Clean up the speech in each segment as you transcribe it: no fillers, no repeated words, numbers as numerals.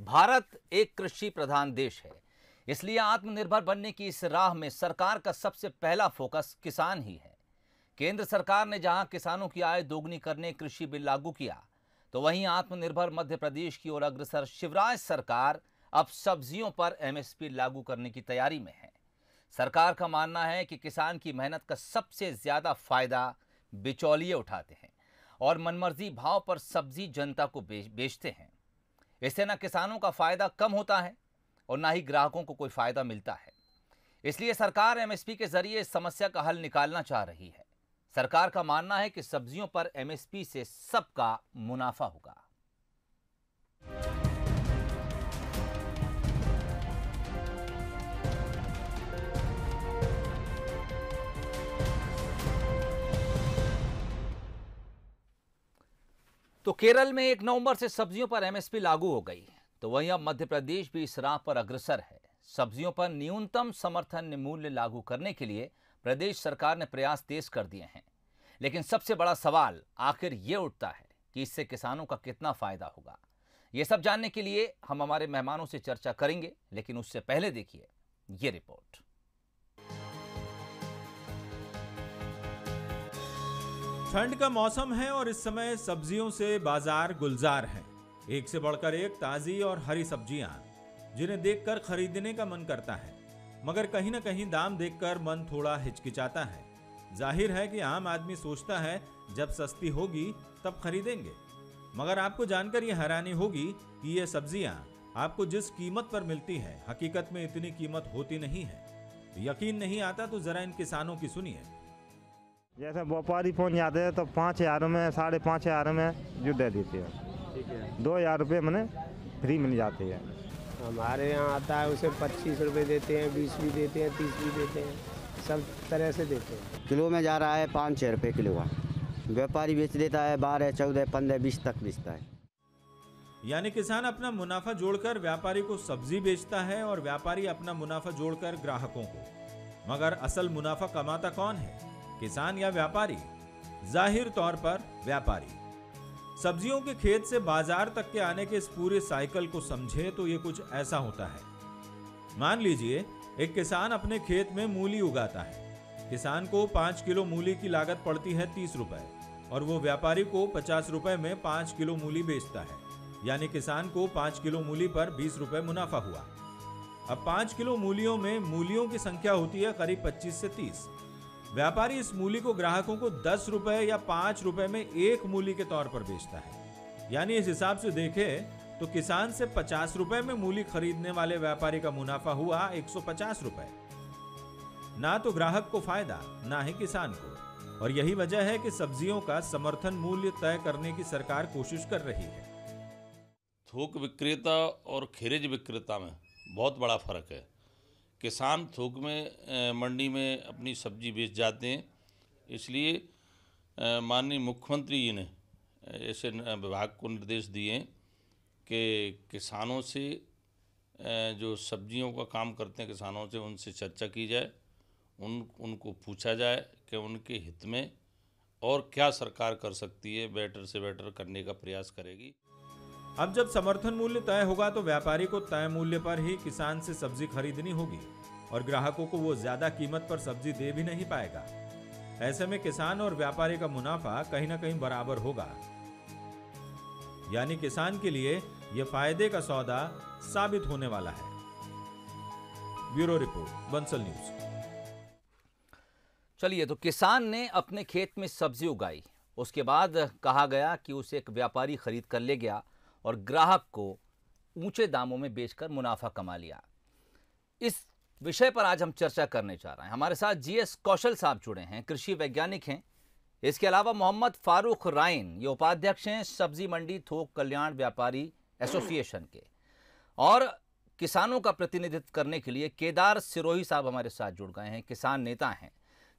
भारत एक कृषि प्रधान देश है, इसलिए आत्मनिर्भर बनने की इस राह में सरकार का सबसे पहला फोकस किसान ही है। केंद्र सरकार ने जहां किसानों की आय दोगुनी करने कृषि बिल लागू किया, तो वहीं आत्मनिर्भर मध्य प्रदेश की ओर अग्रसर शिवराज सरकार अब सब्जियों पर एमएसपी लागू करने की तैयारी में है। सरकार का मानना है कि किसान की मेहनत का सबसे ज्यादा फायदा बिचौलिए उठाते हैं और मनमर्जी भाव पर सब्जी जनता को बेचते हैं। इससे न किसानों का फायदा कम होता है और न ही ग्राहकों को कोई फायदा मिलता है। इसलिए सरकार एमएसपी के जरिए इस समस्या का हल निकालना चाह रही है। सरकार का मानना है कि सब्जियों पर एमएसपी से सबका मुनाफा होगा। तो केरल में 1 नवंबर से सब्जियों पर एमएसपी लागू हो गई, तो वहीं अब मध्य प्रदेश भी इस राह पर अग्रसर है। सब्जियों पर न्यूनतम समर्थन मूल्य लागू करने के लिए प्रदेश सरकार ने प्रयास तेज कर दिए हैं, लेकिन सबसे बड़ा सवाल आखिर ये उठता है कि इससे किसानों का कितना फायदा होगा। ये सब जानने के लिए हम हमारे मेहमानों से चर्चा करेंगे, लेकिन उससे पहले देखिए ये रिपोर्ट। ठंड का मौसम है और इस समय सब्जियों से बाजार गुलजार हैं। एक से बढ़कर एक ताजी और हरी सब्जियां, जिन्हें देखकर खरीदने का मन करता है, मगर कहीं ना कहीं दाम देखकर मन थोड़ा हिचकिचाता है। जाहिर है कि आम आदमी सोचता है जब सस्ती होगी तब खरीदेंगे, मगर आपको जानकर यह हैरानी होगी कि ये सब्जियां आपको जिस कीमत पर मिलती है, हकीकत में इतनी कीमत होती नहीं है। यकीन नहीं आता तो जरा इन किसानों की सुनिए। जैसे व्यापारी पहुंच जाते हैं तो 5,000 में 5,500 में जो दे देते हैं। ठीक है, 2,000 रुपये मैंने फ्री मिल जाती है। हमारे यहाँ आता है उसे 25 रुपये देते हैं, 20 भी देते हैं, 30 भी देते हैं, सब तरह से देते हैं। किलो में जा रहा है 5-6 रुपये किलो का। व्यापारी बेच देता है 12, 14, 15, 20 तक बेचता है। यानी किसान अपना मुनाफा जोड़कर व्यापारी को सब्जी बेचता है और व्यापारी अपना मुनाफा जोड़कर ग्राहकों को। मगर असल मुनाफा कमाता कौन है, किसान या व्यापारी? जाहिर तौर पर व्यापारी। सब्जियों के खेत से बाजार तक के आने के इस पूरे साइकिल को समझे तो ये कुछ ऐसा होता है। मान लीजिए एक किसान अपने खेत में मूली उगाता है। किसान को 5 किलो मूली की लागत पड़ती है 30 रुपए और वो व्यापारी को 50 रुपए में 5 किलो मूली बेचता है। यानी किसान को 5 किलो मूली पर 20 रुपए मुनाफा हुआ। अब 5 किलो मूलियों में मूलियों की संख्या होती है करीब 25 से 30। व्यापारी इस मूली को ग्राहकों को 10 रुपए या 5 रुपए में एक मूली के तौर पर बेचता है। यानी इस हिसाब से देखें तो किसान से 50 रुपए में मूली खरीदने वाले व्यापारी का मुनाफा हुआ 150 रुपए। ना तो ग्राहक को फायदा, ना ही किसान को। और यही वजह है कि सब्जियों का समर्थन मूल्य तय करने की सरकार कोशिश कर रही है। थोक विक्रेता और खेरेज विक्रेता में बहुत बड़ा फर्क है। किसान थोक में मंडी में अपनी सब्जी बेच जाते हैं, इसलिए माननीय मुख्यमंत्री जी ने ऐसे विभाग को निर्देश दिए हैं कि किसानों से जो सब्जियों का काम करते हैं, किसानों से उनसे चर्चा की जाए, उनको पूछा जाए कि उनके हित में और क्या सरकार कर सकती है, बेटर से बेटर करने का प्रयास करेगी। अब जब समर्थन मूल्य तय होगा तो व्यापारी को तय मूल्य पर ही किसान से सब्जी खरीदनी होगी और ग्राहकों को वो ज्यादा कीमत पर सब्जी दे भी नहीं पाएगा। ऐसे में किसान और व्यापारी का मुनाफा कहीं ना कहीं बराबर होगा। यानी किसान के लिए यह फायदे का सौदा साबित होने वाला है। Bureau report, Bansal news. चलिए, तो किसान ने अपने खेत में सब्जी उगाई, उसके बाद कहा गया कि उसे एक व्यापारी खरीद कर ले गया और ग्राहक को ऊंचे दामों में बेचकर मुनाफा कमा लिया। इस विषय पर आज हम चर्चा करने जा रहे हैं। हमारे साथ जीएस कौशल साहब जुड़े हैं, कृषि वैज्ञानिक हैं। इसके अलावा मोहम्मद फारूक राइन, ये उपाध्यक्ष हैं सब्जी मंडी थोक कल्याण व्यापारी एसोसिएशन के, और किसानों का प्रतिनिधित्व करने के लिए केदार सिरोही साहब हमारे साथ जुड़ गए हैं, किसान नेता हैं।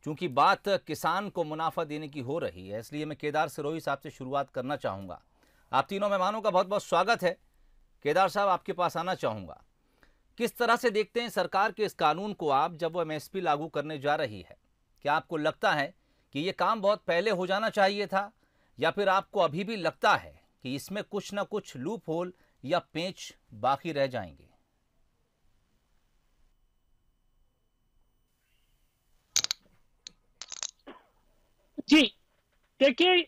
चूंकि बात किसान को मुनाफा देने की हो रही है, इसलिए मैं केदार सिरोही साहब से शुरुआत करना चाहूँगा। आप तीनों मेहमानों का बहुत बहुत स्वागत है। केदार साहब, आपके पास आना चाहूँगा। किस तरह से देखते हैं सरकार के इस कानून को आप, जब वो एमएसपी लागू करने जा रही है? क्या आपको लगता है कि ये काम बहुत पहले हो जाना चाहिए था, या फिर आपको अभी भी लगता है कि इसमें कुछ ना कुछ लूप होल या पेंच बाकी रह जाएंगे? जी देखिए,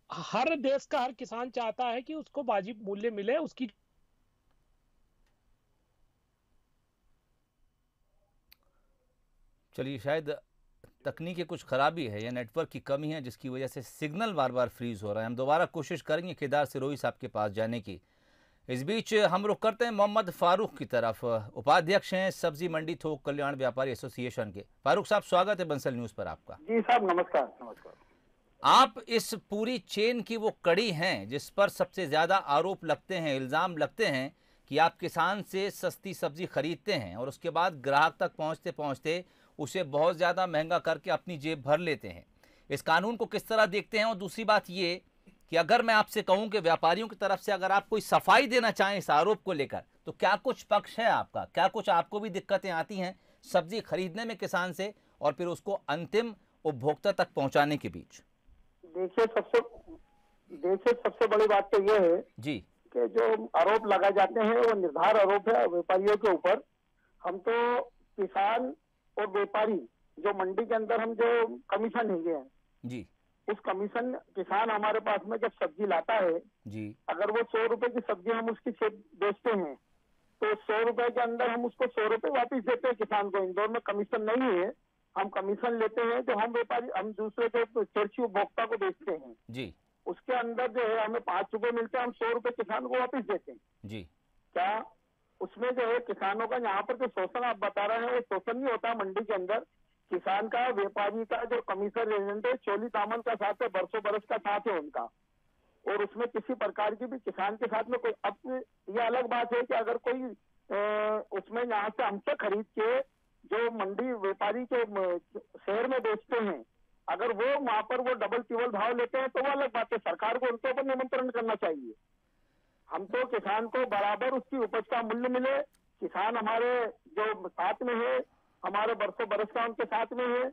हर देश का हर किसान चाहता है कि उसको वाजिब मूल्य मिले, उसकी चलिए, शायद तकनीक की कुछ खराबी है या नेटवर्क की कमी है जिसकी वजह से सिग्नल बार बार फ्रीज हो रहा है। हम दोबारा कोशिश करेंगे केदार सिरोही साहब के पास जाने की। इस बीच हम रुख करते हैं मोहम्मद फारूक की तरफ, उपाध्यक्ष हैं सब्जी मंडी थोक कल्याण व्यापारी एसोसिएशन के। फारूक साहब, स्वागत है बंसल न्यूज पर आपका। जी साहब, नमस्कार। नमस्कार। आप इस पूरी चेन की वो कड़ी हैं जिस पर सबसे ज्यादा आरोप लगते हैं, इल्जाम लगते हैं कि आप किसान से सस्ती सब्जी खरीदते हैं और उसके बाद ग्राहक तक पहुंचते पहुंचते उसे बहुत ज़्यादा महंगा करके अपनी जेब भर लेते हैं। इस कानून को किस तरह देखते हैं? और दूसरी बात ये कि अगर मैं आपसे कहूं कि व्यापारियों की तरफ से अगर आप कोई सफाई देना चाहें इस आरोप को लेकर, तो क्या कुछ पक्ष है आपका? क्या कुछ आपको भी दिक्कतें आती हैं सब्जी खरीदने में किसान से और फिर उसको अंतिम उपभोक्ता तक पहुंचाने के बीच? देखिए, सबसे बड़ी बात तो ये है जी कि जो आरोप लगाए जाते हैं वो निर्धार आरोप है व्यापारियों के ऊपर। हम तो किसान और व्यापारी जो मंडी के अंदर हम जो कमीशन लेंगे हैं जी, उस कमीशन किसान हमारे पास में जब सब्जी लाता है जी, अगर वो 100 रुपए की सब्जी हम उसकी बेचते हैं तो 100 रुपए के अंदर हम उसको 100 रुपए वापिस देते हैं किसान को। इंदौर में कमीशन नहीं है, हम कमीशन लेते हैं जो हम व्यापारी हम दूसरे के चर्ची उपभोक्ता को बेचते हैं जी, उसके अंदर जो है हमें 5 रुपए मिलते हैं, हम 100 रुपए किसान को वापिस देते हैं। जी, क्या उसमें जो है किसानों का यहाँ पर जो शोषण आप बता रहे हैं वो शोषण नहीं होता है मंडी के अंदर। किसान का, व्यापारी का जो कमीशन एजेंट है चोली दामन का साथ है, बरसों बरस का साथ है उनका, और उसमें किसी प्रकार की भी किसान के साथ में कोई। अब ये अलग बात है कि अगर कोई उसमें यहाँ से हमसे खरीद के जो मंडी व्यापारी के शहर में बेचते हैं, अगर वो वहां पर वो डबल टिबल भाव लेते हैं तो वो अलग बात है, सरकार को उनके ऊपर निमंत्रण करना चाहिए। हम तो किसान को बराबर उसकी उपज का मूल्य मिले। किसान हमारे जो साथ में है, हमारे बरसों बरस का उनके साथ में है।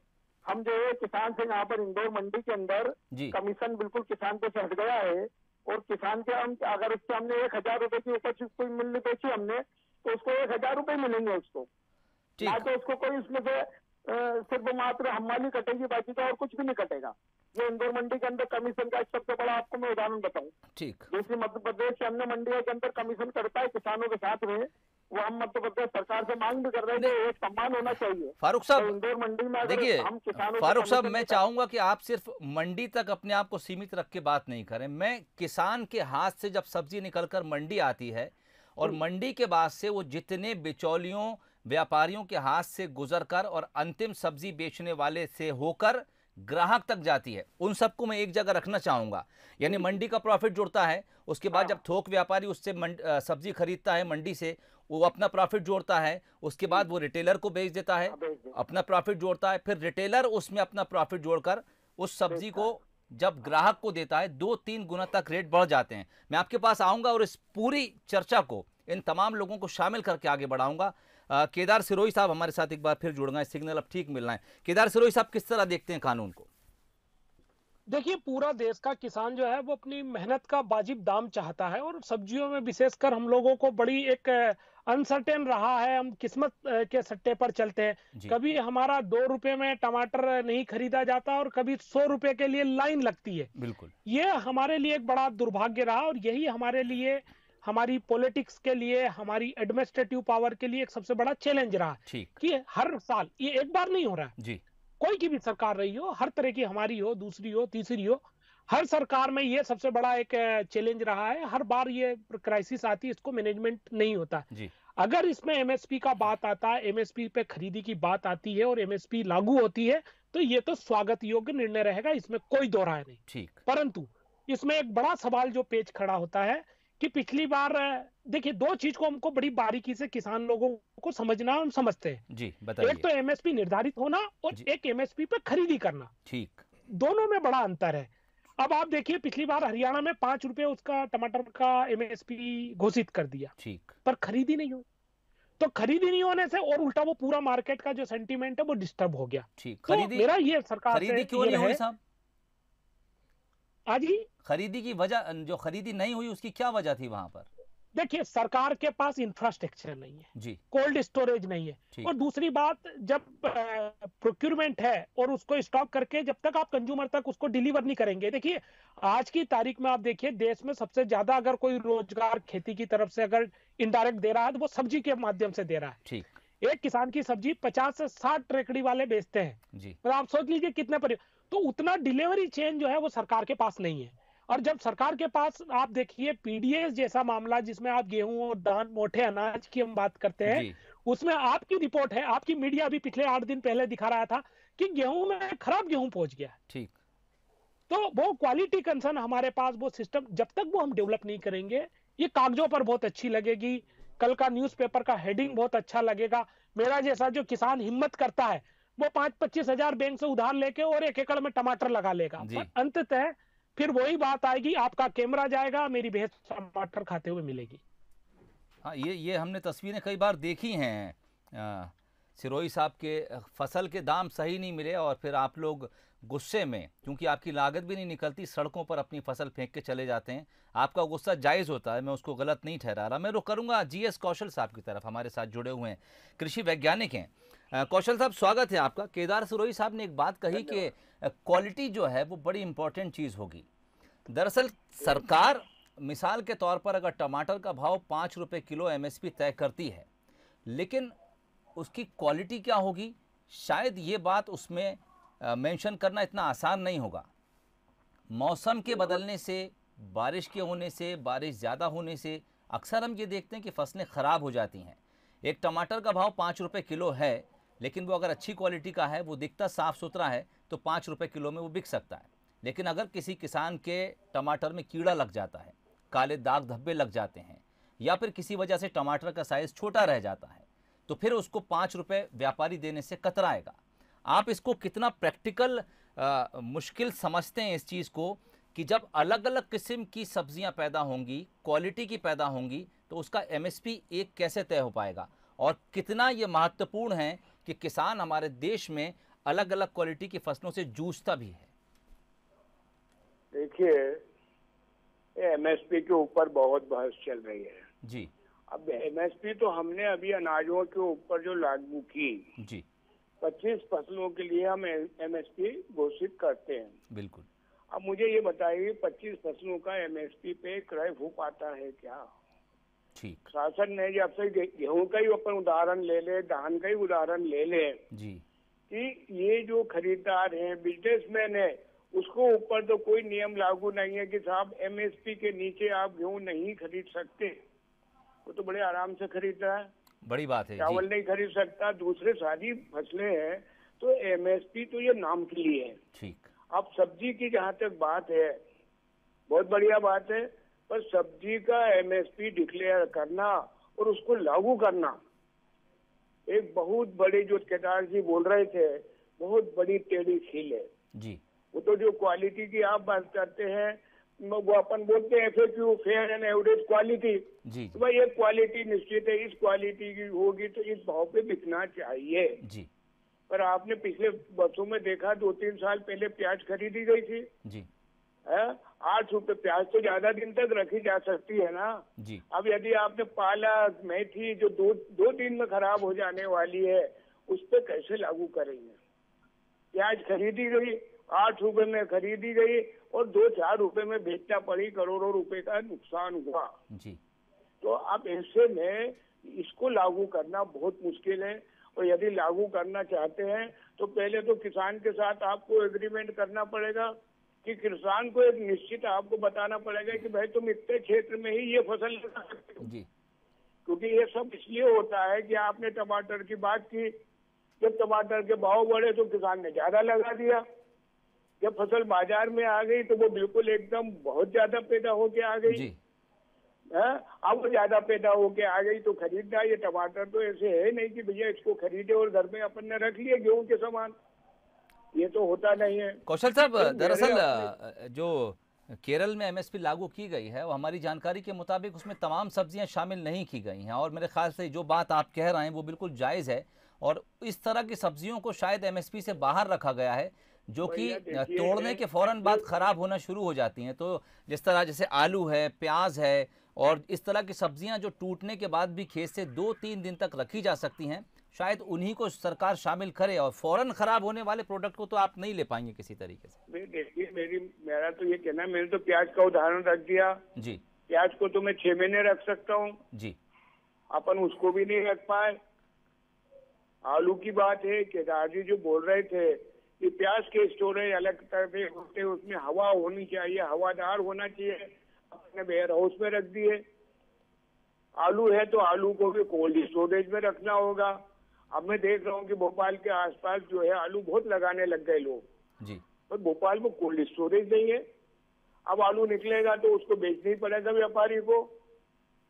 हम जो है किसान से यहाँ पर इंदौर मंडी के अंदर कमीशन बिल्कुल किसान को से हट गया है, और किसान के हम अगर उससे हमने 1000 रुपए की उपज कोई मूल्य बेची हमने तो उसको 1000 रुपए मिलेंगे उसको, ना तो उसको कोई उसमें से सिर्फ मात्र हमाली कटेगी, बाकी का और कुछ भी नहीं कटेगा। ये इंदौर मंडी के अंदर कमीशन का सबसे बड़ा आपको मैं उदाहरण बताऊं। ठीक, जैसे मध्य प्रदेश के अन्य मंडियों के अंदर कमीशन करता है किसानों के साथ में, वो हम मध्य प्रदेश सरकार से मांग भी कर रहे हैं कि एक सम्मान होना चाहिए। फारूक साहब, तो इंदौर मंडी में देखिए हम किसानों फारूक साहब, मैं चाहूंगा कि आप सिर्फ मंडी तक अपने आप को सीमित रख के बात नहीं करें। मैं किसान के हाथ से जब सब्जी निकलकर मंडी आती है और मंडी के बाद से वो जितने बिचौलियों व्यापारियों के हाथ से गुजरकर और अंतिम सब्जी बेचने वाले से होकर ग्राहक तक जाती है, उन सबको मैं एक जगह रखना चाहूंगा। यानी मंडी का प्रॉफिट जुड़ता है, उसके बाद जब थोक व्यापारी उससे सब्जी खरीदता है मंडी से, वो अपना प्रॉफिट जोड़ता है, उसके बाद वो रिटेलर को बेच देता है, अपना प्रॉफिट जोड़ता है, फिर रिटेलर उसमें अपना प्रॉफिट जोड़कर उस सब्जी को जब ग्राहक को देता है 2-3 गुना तक रेट बढ़ जाते हैं। मैं आपके पास आऊंगा और इस पूरी चर्चा को इन तमाम लोगों को शामिल करके आगे बढ़ाऊंगा। केदार सिरोही साहब हमारे साथ एक बार फिर जुड़ गए, सिग्नल अब ठीक मिल रहा है। केदार सिरोही साहब, किस तरह देखते हैं कानून को? देखिए, पूरा देश का किसान जो है वो अपनी मेहनत का वाजिब दाम चाहता है, और सब्जियों में विशेषकर हम लोगों को बड़ी एक अनसर्टेन रहा है, हम किस्मत के सट्टे पर चलते हैं। कभी हमारा 2 रुपए में टमाटर नहीं खरीदा जाता और कभी 100 रुपए के लिए लाइन लगती है। बिल्कुल, ये हमारे लिए एक बड़ा दुर्भाग्य रहा, और यही हमारे लिए, हमारी पॉलिटिक्स के लिए, हमारी एडमिनिस्ट्रेटिव पावर के लिए एक सबसे बड़ा चैलेंज रहा कि हर साल, ये एक बार नहीं हो रहा है जी, कोई की भी सरकार रही हो, हर तरह की, हमारी हो, दूसरी हो, तीसरी हो, हर सरकार में ये सबसे बड़ा एक चैलेंज रहा है। हर बार ये क्राइसिस आती है, इसको मैनेजमेंट नहीं होता जी। अगर इसमें एमएसपी का बात आता है, एमएसपी पे खरीदी की बात आती है और एमएसपी लागू होती है, तो ये तो स्वागत योग्य निर्णय रहेगा, इसमें कोई दो राय नहीं। ठीक, परंतु इसमें एक बड़ा सवाल जो पेच खड़ा होता है कि पिछली बार, देखिए, 2 चीज को हमको बड़ी बारीकी से किसान लोगों को समझना, हम समझते हैं जी, बताइए। एक तो एमएसपी निर्धारित होना और एक एमएसपी पे खरीदी करना। ठीक, दोनों में बड़ा अंतर है। अब आप देखिए, पिछली बार हरियाणा में 5 रुपए उसका टमाटर का एमएसपी घोषित कर दिया, ठीक, पर खरीदी नहीं हुई। तो खरीदी नहीं होने से और उल्टा वो पूरा मार्केट का जो सेंटीमेंट है वो डिस्टर्ब हो गया। ठीक, तो मेरा ये सरकार से खरीदी क्यों नहीं हुई साहब? आज ही खरीदी की वजह, जो खरीदी नहीं हुई उसकी क्या वजह थी वहां पर? देखिए, सरकार के पास इंफ्रास्ट्रक्चर नहीं है जी, कोल्ड स्टोरेज नहीं है, और दूसरी बात, जब प्रोक्यूरमेंट है और उसको स्टॉक करके जब तक आप कंज्यूमर तक उसको डिलीवर नहीं करेंगे। देखिए, आज की तारीख में आप देखिए, देश में सबसे ज्यादा अगर कोई रोजगार खेती की तरफ से अगर इनडायरेक्ट दे रहा है तो वो सब्जी के माध्यम से दे रहा है। ठीक, एक किसान की सब्जी 50 से 60 ट्रेकड़ी वाले बेचते हैं जी, तो आप सोच लीजिए कितने तो उतना डिलीवरी चेन जो है वो सरकार के पास नहीं है। और जब सरकार के पास आप देखिए पीडीएस जैसा मामला, जिसमें आप गेहूं और धान मोटे अनाज की हम बात करते हैं, उसमें आपकी रिपोर्ट है, आपकी मीडिया भी पिछले 8 दिन पहले दिखा रहा था कि गेहूं में खराब गेहूं पहुंच गया। ठीक, तो वो क्वालिटी कंसर्न हमारे पास, वो सिस्टम जब तक वो हम डेवलप नहीं करेंगे, ये कागजों पर बहुत अच्छी लगेगी, कल का न्यूज़पेपर का हेडिंग बहुत अच्छा लगेगा, मेरा जैसा जो किसान हिम्मत करता है वो 5-25 हजार बैंक से उधार लेके और 1 एकड़ में टमाटर लगा लेगा, पर अंततः फिर वही बात आएगी, आपका कैमरा जाएगा, मेरी भैंस टमाटर खाते हुए मिलेगी। हाँ, ये हमने तस्वीरें कई बार देखी हैं। सिरोही साहब के फसल के दाम सही नहीं मिले और फिर आप लोग गुस्से में, क्योंकि आपकी लागत भी नहीं निकलती, सड़कों पर अपनी फसल फेंक के चले जाते हैं। आपका गुस्सा जायज़ होता है, मैं उसको गलत नहीं ठहरा रहा। मैं रुख करूंगा जीएस कौशल साहब की तरफ, हमारे साथ जुड़े हुए हैं, कृषि वैज्ञानिक हैं। कौशल साहब, स्वागत है आपका। केदार सिरोही साहब ने एक बात कही कि क्वालिटी जो है वो बड़ी इंपॉर्टेंट चीज़ होगी। दरअसल सरकार मिसाल के तौर पर अगर टमाटर का भाव 5 रुपये किलो एमएसपी तय करती है, लेकिन उसकी क्वालिटी क्या होगी, शायद ये बात उसमें मेंशन करना इतना आसान नहीं होगा। मौसम के बदलने से, बारिश के होने से, बारिश ज़्यादा होने से अक्सर हम ये देखते हैं कि फसलें ख़राब हो जाती हैं। एक टमाटर का भाव 5 रुपये किलो है, लेकिन वो अगर अच्छी क्वालिटी का है, वो दिखता साफ़ सुथरा है, तो 5 रुपये किलो में वो बिक सकता है। लेकिन अगर किसी किसान के टमाटर में कीड़ा लग जाता है, काले दाग धब्बे लग जाते हैं, या फिर किसी वजह से टमाटर का साइज़ छोटा रह जाता है, तो फिर उसको 5 रुपये व्यापारी देने से कतराएगा। आप इसको कितना प्रैक्टिकल मुश्किल समझते हैं इस चीज़ को, कि जब अलग अलग किस्म की सब्जियां पैदा होंगी, क्वालिटी की पैदा होंगी, तो उसका एमएसपी एक कैसे तय हो पाएगा, और कितना ये महत्वपूर्ण है कि किसान हमारे देश में अलग अलग क्वालिटी की फसलों से जूझता भी है। देखिए, एमएसपी के ऊपर बहुत बहस चल रही है जी। अब एमएसपी तो हमने अभी अनाजों के ऊपर जो लागू की जी, 25 फसलों के लिए हम एमएसपी घोषित करते हैं। बिल्कुल। अब मुझे ये बताइए, 25 फसलों का एमएसपी पे क्रय हो पाता है क्या? ठीक। शासन ने, जब से गेहूं का ही अपन उदाहरण ले ले, धान का ही उदाहरण ले ले जी, कि ये जो खरीदार हैं, बिजनेसमैन है, उसको ऊपर तो कोई नियम लागू नहीं है कि साहब एमएसपी के नीचे आप गेहूं नहीं खरीद सकते। वो तो बड़े आराम से खरीद रहा है, बड़ी बात है। चावल नहीं खरीद सकता, दूसरे सारी फसलें हैं, तो एमएसपी तो ये नाम के लिए है। ठीक। अब सब्जी की जहाँ तक बात है, बहुत बढ़िया बात है, पर सब्जी का एमएसपी डिक्लेयर करना और उसको लागू करना एक बहुत बड़ी, जो केदार जी बोल रहे थे, बहुत बड़ी टेढ़ी खील है जी। वो तो जो क्वालिटी की आप बात करते हैं, वो अपन बोलते हैं FAQ, fair and average quality जी। तो भाई ये क्वालिटी निश्चित है, इस क्वालिटी की होगी तो इस भाव पे बिकना चाहिए जी। पर आपने पिछले वर्षों में देखा, 2-3 साल पहले प्याज खरीदी गई थी जी। 8 रुपए प्याज तो ज्यादा दिन तक रखी जा सकती है ना जी। अब यदि आपने पालक, मेथी जो दो दिन में खराब हो जाने वाली है, उस पर कैसे लागू करेंगे? प्याज खरीदी गई, 8 रुपए में खरीदी गई और 2-4 रुपए में बेचना पड़ी, करोड़ों रुपए का नुकसान हुआ जी। तो अब ऐसे में इसको लागू करना बहुत मुश्किल है। और यदि लागू करना चाहते हैं तो पहले तो किसान के साथ आपको एग्रीमेंट करना पड़ेगा कि किसान को एक निश्चित आपको बताना पड़ेगा कि भाई तुम इतने क्षेत्र में ही ये फसल लगा सकते हो जी। क्योंकि ये सब इसलिए होता है कि आपने टमाटर की बात की, जब टमाटर के भाव बढ़े तो किसान ने ज्यादा लगा दिया, जब फसल बाजार में आ गई तो वो बिल्कुल एकदम बहुत ज्यादा पैदा होके आ गई जी। अब वो ज्यादा पैदा होके आ गई तो खरीदना, ये टमाटर तो ऐसे है नहीं कि भैया इसको खरीदे और घर में अपन ने रख लिए गेहूं के समान, ये तो होता नहीं है। कौशल साहब, दरअसल जो केरल में एमएसपी लागू की गई है, वो हमारी जानकारी के मुताबिक उसमें तमाम सब्जियां शामिल नहीं की गई हैं, और मेरे ख्याल से जो बात आप कह रहे हैं वो बिल्कुल जायज़ है, और इस तरह की सब्जियों को शायद एमएसपी से बाहर रखा गया है, जो कि तोड़ने के फौरन बाद ख़राब होना शुरू हो जाती हैं। तो जिस तरह जैसे आलू है, प्याज है और इस तरह की सब्जियां जो टूटने के बाद भी खेत से 2-3 दिन तक रखी जा सकती हैं, शायद उन्हीं को सरकार शामिल करे, और फौरन खराब होने वाले प्रोडक्ट को तो आप नहीं ले पाएंगे किसी तरीके से। देखिए मेरा तो ये कहना है, मैंने तो प्याज का उदाहरण रख दिया जी। प्याज को तो मैं 6 महीने रख सकता हूँ जी, अपन उसको भी नहीं रख पाए। आलू की बात है, केदार जी जो बोल रहे थे कि प्याज के स्टोरेज अलग तरह से होते, उसमें हवा होनी चाहिए, हवादार होना चाहिए, अपने वेयर हाउस में रख दिए। आलू है तो आलू को भी कोल्ड स्टोरेज में रखना होगा। अब मैं देख रहा हूँ कि भोपाल के आसपास जो है आलू बहुत लगाने लग गए लोग जी, पर भोपाल में कोल्ड स्टोरेज नहीं है। अब आलू निकलेगा तो उसको बेचना ही पड़ेगा व्यापारी को,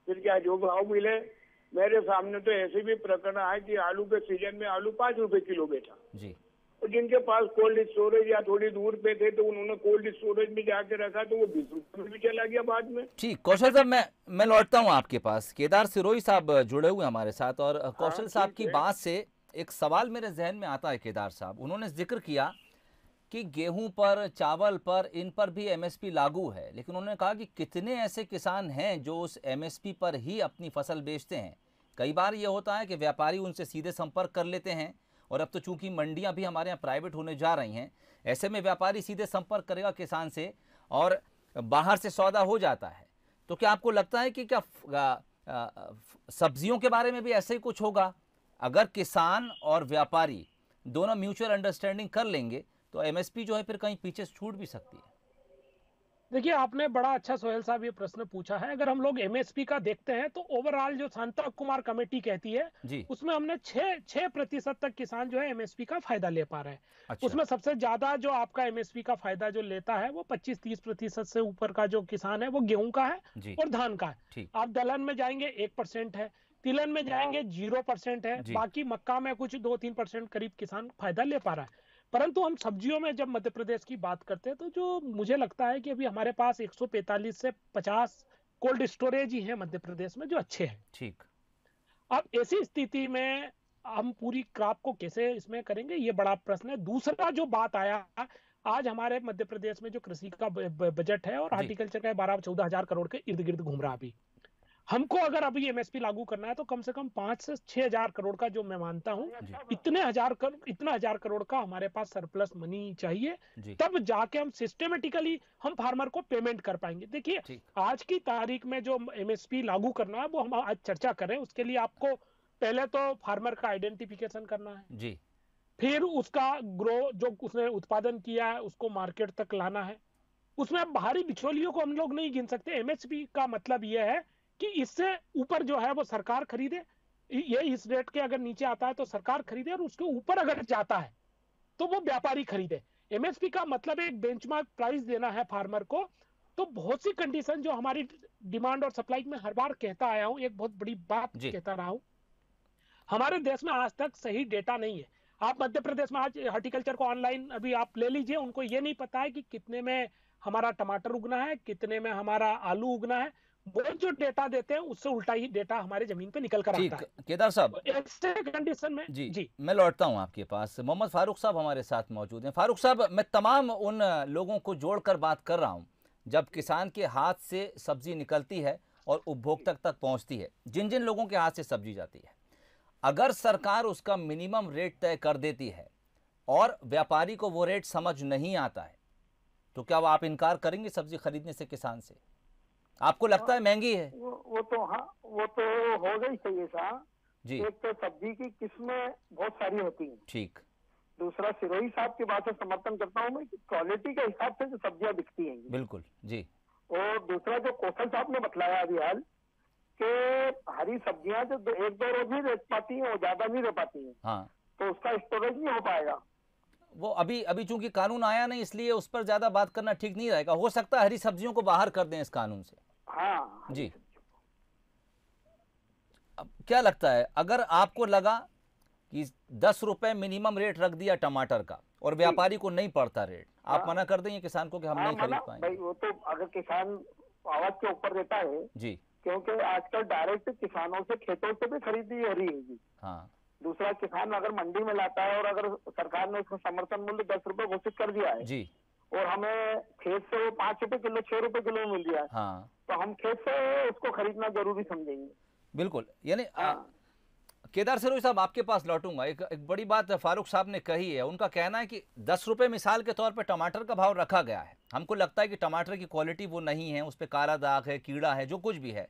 फिर क्या जो भाव मिले। मेरे सामने तो ऐसे भी प्रकरण है कि आलू के सीजन में आलू 5 रुपए किलो बेचा जी, और जिनके पास कोल्ड स्टोरेज या थोड़ी दूर पे थे तो उन्होंने कोल्ड स्टोरेज में जाके रखा तो वो 20 रुपए में भी चला गया बाद में। ठीक। कौशल साहब, मैं लौटता हूँ आपके पास। केदार सिरोही साहब जुड़े हुए हमारे साथ, और कौशल साहब की बात से एक सवाल मेरे जहन में आता है। केदार साहब, उन्होंने जिक्र किया कि गेहूं पर, चावल पर, इन पर भी एमएसपी लागू है, लेकिन उन्होंने कहा कि कितने ऐसे किसान हैं जो उस एमएसपी पर ही अपनी फसल बेचते हैं। कई बार ये होता है कि व्यापारी उनसे सीधे संपर्क कर लेते हैं, और अब तो चूंकि मंडियां भी हमारे यहाँ प्राइवेट होने जा रही हैं, ऐसे में व्यापारी सीधे संपर्क करेगा किसान से और बाहर से सौदा हो जाता है। तो क्या आपको लगता है कि क्या सब्जियों के बारे में भी ऐसे ही कुछ होगा? अगर किसान और व्यापारी दोनों म्यूचुअल अंडरस्टैंडिंग कर लेंगे तो एमएसपी जो है फिर कहीं पीछे छूट भी सकती है। देखिए, आपने बड़ा अच्छा सोहेल साहब ये प्रश्न पूछा है। अगर हम लोग एमएसपी का देखते हैं तो ओवरऑल जो शांता कुमार कमेटी कहती है जी, उसमें हमने 6% तक किसान जो है एमएसपी का फायदा ले पा रहे हैं। अच्छा। उसमें सबसे ज्यादा जो आपका एमएसपी का फायदा जो लेता है वो 25-30% से ऊपर का जो किसान है वो गेहूं का है और धान का है। आप दलहन में जाएंगे 1% है, तिलहन में जाएंगे 0% है, बाकी मक्का में कुछ 2-3% करीब किसान फायदा ले पा रहा है। परंतु हम सब्जियों में जब मध्य प्रदेश की बात करते हैं तो जो मुझे लगता है कि अभी हमारे पास 145 से 50 कोल्ड स्टोरेज ही हैं मध्य प्रदेश में जो अच्छे हैं। ठीक। अब ऐसी स्थिति में हम पूरी क्रॉप को कैसे इसमें करेंगे, ये बड़ा प्रश्न है। दूसरा जो बात आया, आज हमारे मध्य प्रदेश में जो कृषि का बजट है और हॉर्टिकल्चर का 12-14 हजार करोड़ के इर्द गिर्द घूम रहा। अभी हमको अगर अभी एमएसपी लागू करना है तो कम से कम 5 से 6 हजार करोड़ का, जो मैं मानता हूं इतना हजार करोड़ का हमारे पास सरप्लस मनी चाहिए, तब जाके हम सिस्टेमेटिकली हम फार्मर को पेमेंट कर पाएंगे। देखिए, आज की तारीख में जो एमएसपी लागू करना है वो हम आज चर्चा करें, उसके लिए आपको पहले तो फार्मर का आइडेंटिफिकेशन करना है जी, फिर उसका जो उसने उत्पादन किया है उसको मार्केट तक लाना है। उसमें बाहरी बिचौलियों को हम लोग नहीं गिन सकते। एमएसपी का मतलब यह है कि इससे ऊपर जो है वो सरकार खरीदे, ये इस रेट के अगर नीचे आता है तो सरकार खरीदे, और उसके ऊपर अगर जाता है तो वो व्यापारी खरीदे। एमएसपी का मतलब एक बेंचमार्क प्राइस देना है फार्मर को। तो बहुत सी कंडीशन जो हमारी डिमांड और सप्लाई में हर बार कहता आया हूं, एक बहुत बड़ी बात कहता रहा हूं, हमारे देश में आज तक सही डेटा नहीं है। आप मध्य प्रदेश में आज हॉर्टिकल्चर को ऑनलाइन अभी आप ले लीजिए, उनको ये नहीं पता है कि कितने में हमारा टमाटर उगना है, कितने में हमारा आलू उगना है। वो जो डेटा देते हैं उससे उल्टा ही डेटा हमारे जमीन पे निकल कर आता है। केदार साहब, ऐसे कंडीशन में जी मैं लौटता हूं आपके पास। मोहम्मद फारूक साहब हमारे साथ मौजूद हैं। फारूक साहब, मैं तमाम उन लोगों को जोड़कर बात कर रहा हूं जब किसान के हाथ से सब्जी निकलती है और उपभोक्ता तक पहुंचती है, जिन जिन लोगों के हाथ से सब्जी जाती है, अगर सरकार उसका मिनिमम रेट तय कर देती है और व्यापारी को वो रेट समझ नहीं आता है, तो क्या आप इनकार करेंगे सब्जी खरीदने से किसान से? आपको लगता है महंगी है? वो तो हो गई सही सा जी। एक तो सब्जी की किस्में बहुत सारी होती हैं, ठीक। दूसरा, सिरोही साहब की बात से समर्थन करता हूँ मैं कि क्वालिटी के हिसाब से जो सब्जियां बिकती हैं, बिल्कुल जी। और दूसरा जो कौशल साहब ने बतलाया अभी हाल कि हरी सब्जियां जो 1-2 रोज ही रह पाती हैं और ज्यादा नहीं रह पाती हैं, हाँ, तो उसका स्टोरेज नहीं हो पाएगा। वो अभी चूंकि कानून आया नहीं, इसलिए उस पर ज्यादा बात करना ठीक नहीं रहेगा। हो सकता है हरी सब्जियों को बाहर कर दें इस कानून से। हाँ जी। अब क्या लगता है, अगर आपको लगा कि 10 रुपए मिनिमम रेट रख दिया टमाटर का और व्यापारी को नहीं पड़ता रेट, आप मना कर देंगे किसान को कि हम नहीं खरीद पाएंगे? भाई वो तो अगर किसान आवाज के ऊपर देता है जी, क्योंकि आजकल डायरेक्ट किसानों से, खेतों से भी खरीदी हो रही है जी। हाँ। दूसरा, किसान अगर मंडी में लाता है और अगर सरकार ने उसका समर्थन मूल्य 10 रुपए घोषित कर दिया है जी, और हमें खेत से वो 5 रुपए किलो 6 रुपए किलो मिल रहा है, हाँ, तो हम खेत से उसको खरीदना जरूरी समझेंगे। बिल्कुल। यानी केदार सरोज साहब, आपके पास लौटूंगा। एक बड़ी बात फारूक साहब ने कही है। उनका कहना है कि 10 रुपए मिसाल के तौर पे टमाटर का भाव रखा गया है। हमको लगता है कि टमाटर की क्वालिटी वो नहीं है, उस पर काला दाग है, कीड़ा है, जो कुछ भी है,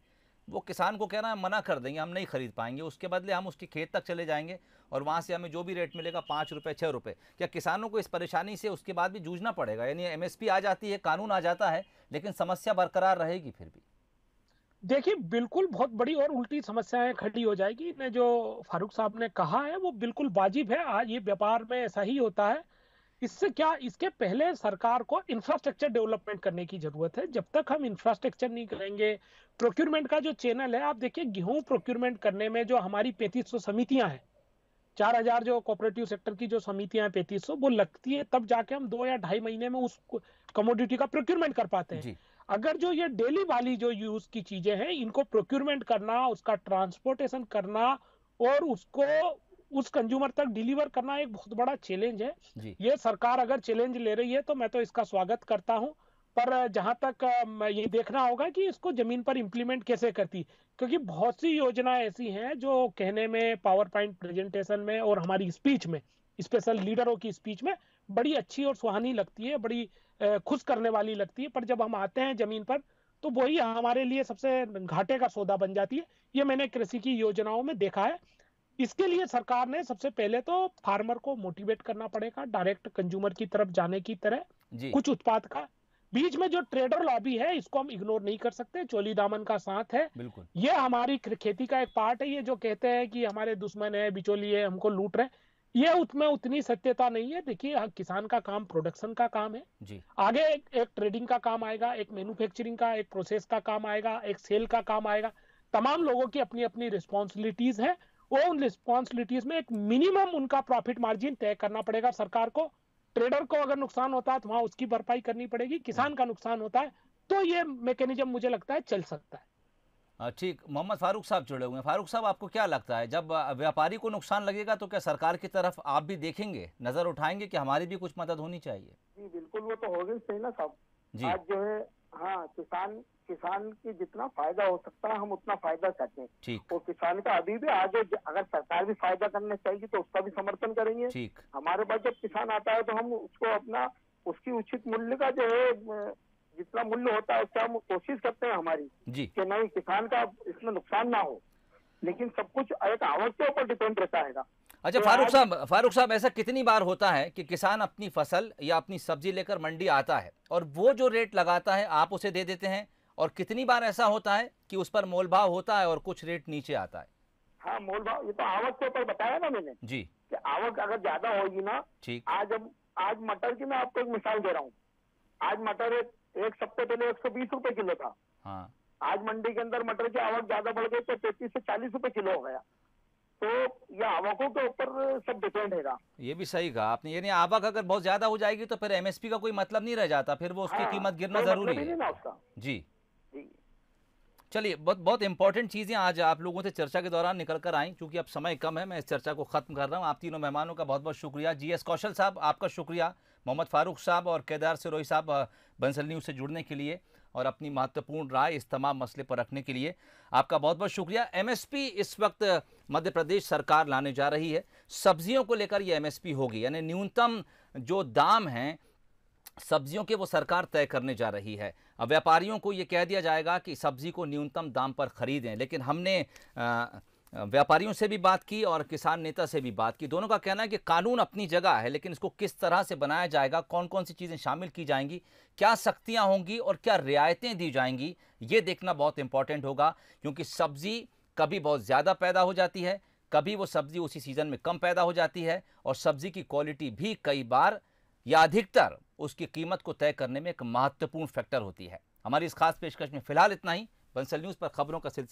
वो किसान को कहना है मना कर देंगे, हम नहीं खरीद पाएंगे। उसके बदले हम उसके खेत तक चले जाएंगे और वहाँ से हमें जो भी रेट मिलेगा 5 रुपये 6 रुपये। क्या किसानों को इस परेशानी से उसके बाद भी जूझना पड़ेगा? यानी MSP आ जाती है, कानून आ जाता है, लेकिन समस्या बरकरार रहेगी फिर भी? देखिए, बिल्कुल बहुत बड़ी और उल्टी समस्याएं खड़ी हो जाएगी। ने जो फारूक साहब ने कहा है वो बिल्कुल वाजिब है। आज ये व्यापार में ऐसा ही होता है। इससे क्या, इसके पहले सरकार को इंफ्रास्ट्रक्चर डेवलपमेंट करने की जरूरत है। जब तक हम इंफ्रास्ट्रक्चर नहीं करेंगे, प्रोक्योरमेंट का जो चैनल है, आप देखिए गेहूं प्रोक्योरमेंट करने में जो हमारी 3500 समितियां हैं, 4000 जो कोऑपरेटिव सेक्टर की जो समितियां हैं 3500, वो लगती है, तब जाके हम 2 या 2.5 महीने में उस कमोडिटी का प्रोक्योरमेंट कर पाते हैं। अगर जो ये डेली वाली जो यूज की चीजें हैं, इनको प्रोक्योरमेंट करना, उसका ट्रांसपोर्टेशन करना और उसको उस कंज्यूमर तक डिलीवर करना एक बहुत बड़ा चैलेंज है। ये सरकार अगर चैलेंज ले रही है तो मैं तो इसका स्वागत करता हूं, पर जहां तक ये देखना होगा कि इसको जमीन पर इंप्लीमेंट कैसे करती, क्योंकि बहुत सी योजनाएं ऐसी हैं जो कहने में, पावर पॉइंट प्रेजेंटेशन में और हमारी स्पीच में, स्पेशल लीडरों की स्पीच में बड़ी अच्छी और सुहानी लगती है, बड़ी खुश करने वाली लगती है, पर जब हम आते हैं जमीन पर तो वही हमारे लिए सबसे घाटे का सौदा बन जाती है। ये मैंने कृषि की योजनाओं में देखा है। इसके लिए सरकार ने सबसे पहले तो फार्मर को मोटिवेट करना पड़ेगा, डायरेक्ट कंज्यूमर की तरफ जाने की तरह। कुछ उत्पाद का बीच में जो ट्रेडर लॉबी है, इसको हम इग्नोर नहीं कर सकते, चोली दामन का साथ है। बिल्कुल, ये हमारी खेती का एक पार्ट है। ये जो कहते हैं कि हमारे दुश्मन है, बिचौली है, हमको लूट रहे, ये उसमें उतनी सत्यता नहीं है। देखिए, किसान का काम प्रोडक्शन का काम है जी। आगे एक ट्रेडिंग का काम आएगा, एक मैन्युफैक्चरिंग का, एक प्रोसेस का काम आएगा, एक सेल का काम आएगा। तमाम लोगों की अपनी अपनी रिस्पॉन्सिबिलिटीज है। वो उन रिस्पॉन्सिबिलिटीज में एक मिनिमम उनका प्रॉफिट मार्जिन तय करना पड़ेगा सरकार को। ट्रेडर को अगर नुकसान होता है तो वहां उसकी भरपाई करनी पड़ेगी। किसान का नुकसान होता है तो ये मैकेनिज्म मुझे लगता है चल सकता है। ठीक। मोहम्मद फारूक साहब जुड़े हुए हैं। फारूक साहब, आपको क्या लगता है, जब व्यापारी को नुकसान लगेगा तो क्या सरकार की तरफ आप भी देखेंगे, नजर उठाएंगे कि हमारी भी कुछ मदद होनी चाहिए? जी बिल्कुल, वो तो होगी सही ना साहब। आज जो है, हाँ, किसान की जितना फायदा हो सकता है हम उतना फायदा चाहते हैं। ठीक। और किसान का अभी भी आगे अगर सरकार भी फायदा करने चाहिए तो उसका भी समर्थन करेंगे। ठीक। हमारे पास जब किसान आता है तो हम उसको अपना, उसकी उचित मूल्य का जो है, जितना मूल्य होता है उसका हम कोशिश करते हैं हमारी जी, कि नहीं किसान का इसमें नुकसान ना हो, लेकिन सब कुछ एक आवक के ऊपर डिपेंड रहता है। अच्छा, फारूक साहब, ऐसा कितनी बार होता है कि किसान अपनी फसल या अपनी सब्जी लेकर मंडी आता है और वो जो रेट लगाता है आप उसे दे देते हैं, और कितनी बार ऐसा होता है कि उस पर मोल भाव होता है और कुछ रेट नीचे आता है? हाँ, मोल भाव, ये तो आवक के ऊपर बताया ना मैंने जी, कि आवक अगर ज्यादा होगी ना। ठीक। आज मटर की मैं आपको एक मिसाल दे रहा हूँ। आज मटर एक सप्ताह पहले 120 रुपए किलो था। हाँ। आज मंडी के अंदर मटर की आवक ज्यादा बढ़ गई तो 33 से 40 रुपए किलो हो गया। तो ये आवकों के ऊपर सब डिपेंड है। ये भी सही कहा आपने। यानी आवक अगर बहुत ज्यादा हो जाएगी तो फिर MSP का कोई मतलब नहीं रह जाता, फिर वो उसकी कीमत गिरना जरूरी है ना उसका। जी। चलिए, बहुत इंपॉर्टेंट चीज़ें आज आप लोगों से चर्चा के दौरान निकल कर आई। चूंकि अब समय कम है, मैं इस चर्चा को ख़त्म कर रहा हूँ। आप तीनों मेहमानों का बहुत बहुत शुक्रिया। GS कौशल साहब, आपका शुक्रिया। मोहम्मद फारूक साहब और केदार सिरोही साहब, बंसल न्यूज़ से जुड़ने के लिए और अपनी महत्वपूर्ण राय इस तमाम मसले पर रखने के लिए आपका बहुत बहुत शुक्रिया। MSP इस वक्त मध्य प्रदेश सरकार लाने जा रही है। सब्जियों को लेकर ये MSP होगी, यानी न्यूनतम जो दाम हैं सब्जियों के वो सरकार तय करने जा रही है। अब व्यापारियों को ये कह दिया जाएगा कि सब्जी को न्यूनतम दाम पर खरीदें, लेकिन हमने व्यापारियों से भी बात की और किसान नेता से भी बात की। दोनों का कहना है कि कानून अपनी जगह है, लेकिन इसको किस तरह से बनाया जाएगा, कौन कौन सी चीज़ें शामिल की जाएंगी, क्या सख्तियां होंगी और क्या रियायतें दी जाएंगी, ये देखना बहुत इंपॉर्टेंट होगा। क्योंकि सब्जी कभी बहुत ज़्यादा पैदा हो जाती है, कभी वो सब्जी उसी सीज़न में कम पैदा हो जाती है, और सब्जी की क्वालिटी भी कई बार या अधिकतर उसकी कीमत को तय करने में एक महत्वपूर्ण फैक्टर होती है। हमारी इस खास पेशकश में फिलहाल इतना ही। बंसल न्यूज़ पर खबरों का सिलसिला